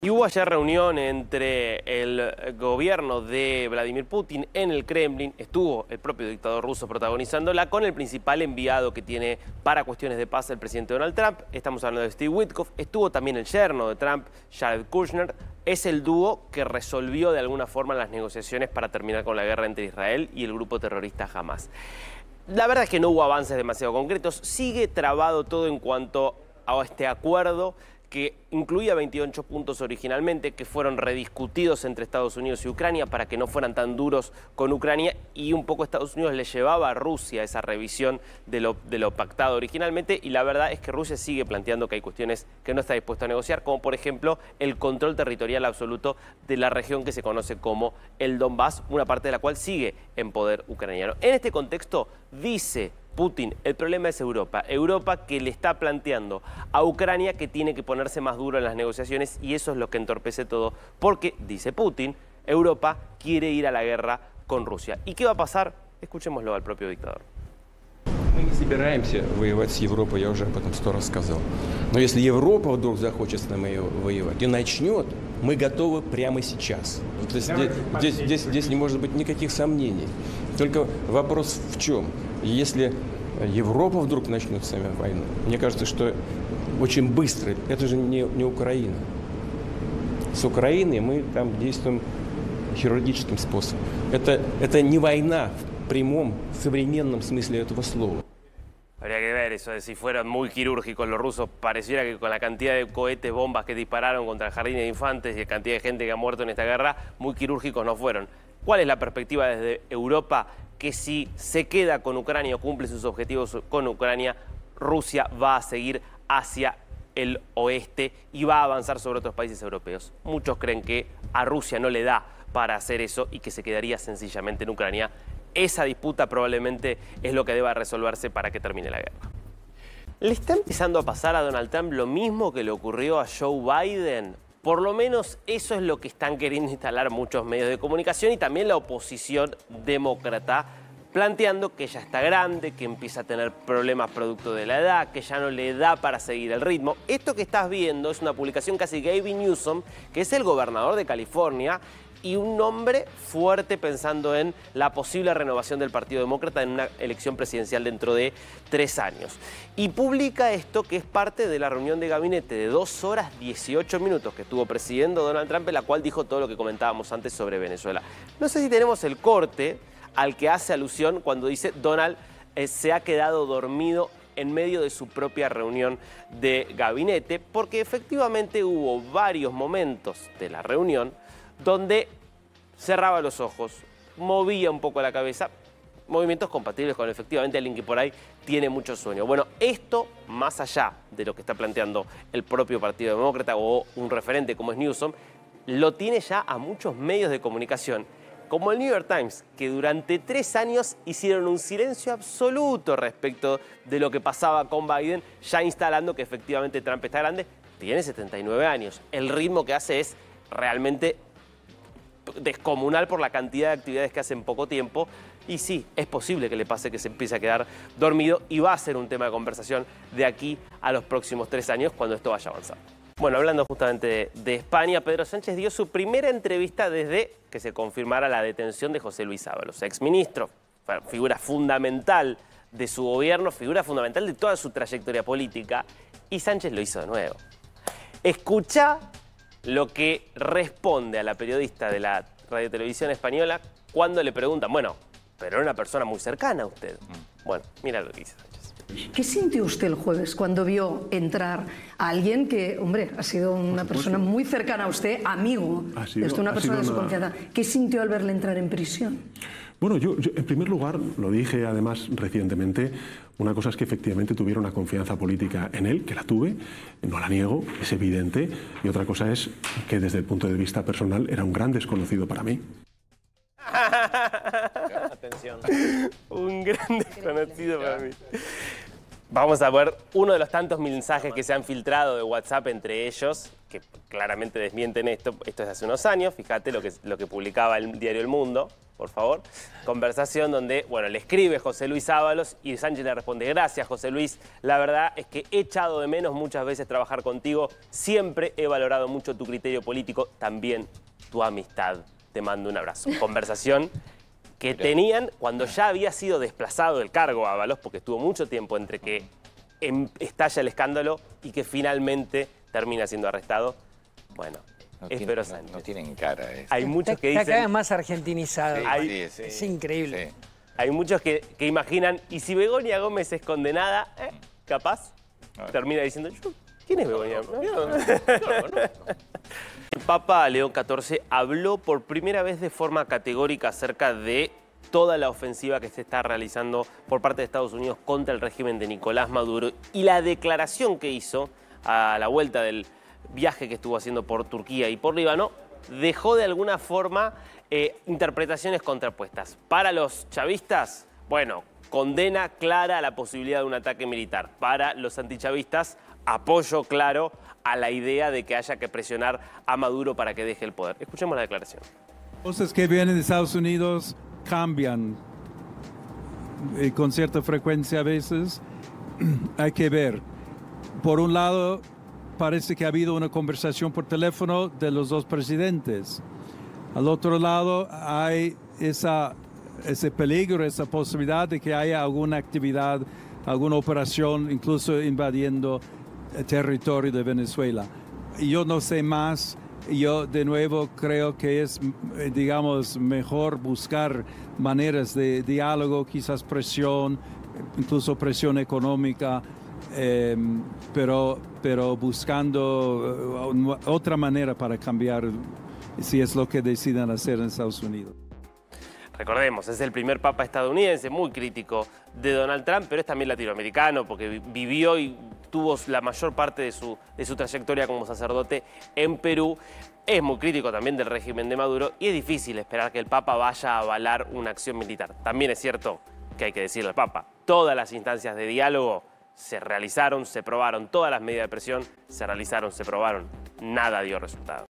Y hubo ayer reunión entre el gobierno de Vladimir Putin en el Kremlin. Estuvo el propio dictador ruso protagonizándola con el principal enviado que tiene para cuestiones de paz el presidente Donald Trump. Estamos hablando de Steve Witkoff. Estuvo también el yerno de Trump, Jared Kushner. Es el dúo que resolvió de alguna forma las negociaciones para terminar con la guerra entre Israel y el grupo terrorista Hamas. La verdad es que no hubo avances demasiado concretos. Sigue trabado todo en cuanto a este acuerdo que incluía 28 puntos originalmente, que fueron rediscutidos entre Estados Unidos y Ucrania para que no fueran tan duros con Ucrania, y un poco Estados Unidos le llevaba a Rusia esa revisión de lo pactado originalmente, y la verdad es que Rusia sigue planteando que hay cuestiones que no está dispuesto a negociar, como por ejemplo el control territorial absoluto de la región que se conoce como el Donbass, una parte de la cual sigue en poder ucraniano. En este contexto dice Putin, el problema es Europa. Europa que le está planteando a Ucrania que tiene que ponerse más duro en las negociaciones, y eso es lo que entorpece todo, porque, dice Putin, Europa quiere ir a la guerra con Rusia. ¿Y qué va a pasar? Escuchémoslo al propio dictador. Мы не собираемся воевать с Европой, я уже об этом 100 раз сказал. Но если Европа вдруг захочет с нами воевать и начнет, мы готовы прямо сейчас. То есть здесь не может быть никаких сомнений. Только вопрос в чем? Если Европа вдруг начнет с нами войну, мне кажется, что очень быстро, это же не Украина. С Украиной мы там действуем хирургическим способом. Это не война в прямом, современном смысле этого слова. Habría que ver eso de si fueron muy quirúrgicos los rusos. Pareciera que con la cantidad de cohetes, bombas que dispararon contra el jardín de infantes y la cantidad de gente que ha muerto en esta guerra, muy quirúrgicos no fueron. ¿Cuál es la perspectiva desde Europa? Que si se queda con Ucrania o cumple sus objetivos con Ucrania, Rusia va a seguir hacia el oeste y va a avanzar sobre otros países europeos. Muchos creen que a Rusia no le da para hacer eso y que se quedaría sencillamente en Ucrania. Esa disputa probablemente es lo que deba resolverse para que termine la guerra. ¿Le está empezando a pasar a Donald Trump lo mismo que le ocurrió a Joe Biden? Por lo menos eso es lo que están queriendo instalar muchos medios de comunicación y también la oposición demócrata, planteando que ya está grande, que empieza a tener problemas producto de la edad, que ya no le da para seguir el ritmo. Esto que estás viendo es una publicación que hace Gavin Newsom, que es el gobernador de California, y un hombre fuerte pensando en la posible renovación del Partido Demócrata en una elección presidencial dentro de 3 años. Y publica esto, que es parte de la reunión de gabinete de 2 horas 18 minutos que estuvo presidiendo Donald Trump, en la cual dijo todo lo que comentábamos antes sobre Venezuela. No sé si tenemos el corte al que hace alusión cuando dice Donald se ha quedado dormido en medio de su propia reunión de gabinete, porque efectivamente hubo varios momentos de la reunión donde cerraba los ojos, movía un poco la cabeza, movimientos compatibles con efectivamente alguien que por ahí tiene mucho sueño. Bueno, esto, más allá de lo que está planteando el propio Partido Demócrata o un referente como es Newsom, lo tiene ya a muchos medios de comunicación, como el New York Times, que durante 3 años hicieron un silencio absoluto respecto de lo que pasaba con Biden, ya instalando que efectivamente Trump está grande, tiene 79 años. El ritmo que hace es realmente descomunal por la cantidad de actividades que hace en poco tiempo, y sí, es posible que le pase que se empiece a quedar dormido, y va a ser un tema de conversación de aquí a los próximos 3 años cuando esto vaya avanzando. Bueno, hablando justamente de España, Pedro Sánchez dio su primera entrevista desde que se confirmara la detención de José Luis Ábalos, exministro, figura fundamental de su gobierno, figura fundamental de toda su trayectoria política, y Sánchez lo hizo de nuevo. Escuchá lo que responde a la periodista de la Radiotelevisión Española cuando le preguntan, bueno, pero era una persona muy cercana a usted. Bueno, mira lo que dice Sánchez. ¿Qué sintió usted el jueves cuando vio entrar a alguien que, hombre, ha sido una persona muy cercana a usted, amigo de usted, una persona de su confianza? ¿Qué sintió al verle entrar en prisión? Bueno, yo en primer lugar, lo dije además recientemente, una cosa es que efectivamente tuviera una confianza política en él, que la tuve, no la niego, es evidente, y otra cosa es que desde el punto de vista personal era un gran desconocido para mí. Atención. Un gran desconocido para mí. Vamos a ver uno de los tantos mensajes que se han filtrado de WhatsApp entre ellos, que claramente desmienten esto. Esto es de hace unos años, fíjate lo que publicaba el diario El Mundo. por favor. Conversación donde, bueno, le escribe José Luis Ábalos y Sánchez le responde: gracias, José Luis. La verdad es que he echado de menos muchas veces trabajar contigo. Siempre he valorado mucho tu criterio político, también tu amistad. Te mando un abrazo. Conversación que tenían cuando ya había sido desplazado del cargo Ábalos, porque estuvo mucho tiempo entre que estalla el escándalo y que finalmente termina siendo arrestado. Bueno, es Pedro Sánchez. No tienen cara. Hay muchos que dicen... Cada vez más argentinizado. Sí, es increíble. Sí. Hay muchos que imaginan, y si Begoña Gómez es condenada, capaz, termina diciendo, ¿quién es Begoña? El Papa León XIV habló por primera vez de forma categórica acerca de toda la ofensiva que se está realizando por parte de Estados Unidos contra el régimen de Nicolás Maduro y la declaración que hizo a la vuelta del viaje que estuvo haciendo por Turquía y por Líbano, dejó de alguna forma interpretaciones contrapuestas. Para los chavistas, bueno, condena clara a la posibilidad de un ataque militar. Para los antichavistas, apoyo claro a la idea de que haya que presionar a Maduro para que deje el poder. Escuchemos la declaración. Cosas que vienen de Estados Unidos cambian con cierta frecuencia a veces. Hay que ver. Por un lado, parece que ha habido una conversación por teléfono de los dos presidentes. Al otro lado, hay ese peligro, esa posibilidad de que haya alguna actividad, alguna operación, incluso invadiendo el territorio de Venezuela. Yo no sé más. Yo, de nuevo, creo que es, digamos, mejor buscar maneras de diálogo, quizás presión, incluso presión económica, pero buscando otra manera para cambiar, si es lo que decidan hacer en Estados Unidos. Recordemos, es el primer papa estadounidense, muy crítico de Donald Trump, pero es también latinoamericano porque vivió y tuvo la mayor parte de su trayectoria como sacerdote en Perú. Es muy crítico también del régimen de Maduro y es difícil esperar que el Papa vaya a avalar una acción militar. También es cierto que hay que decirle al Papa, todas las instancias de diálogo se realizaron, se probaron, todas las medidas de presión se realizaron, se probaron, nada dio resultado.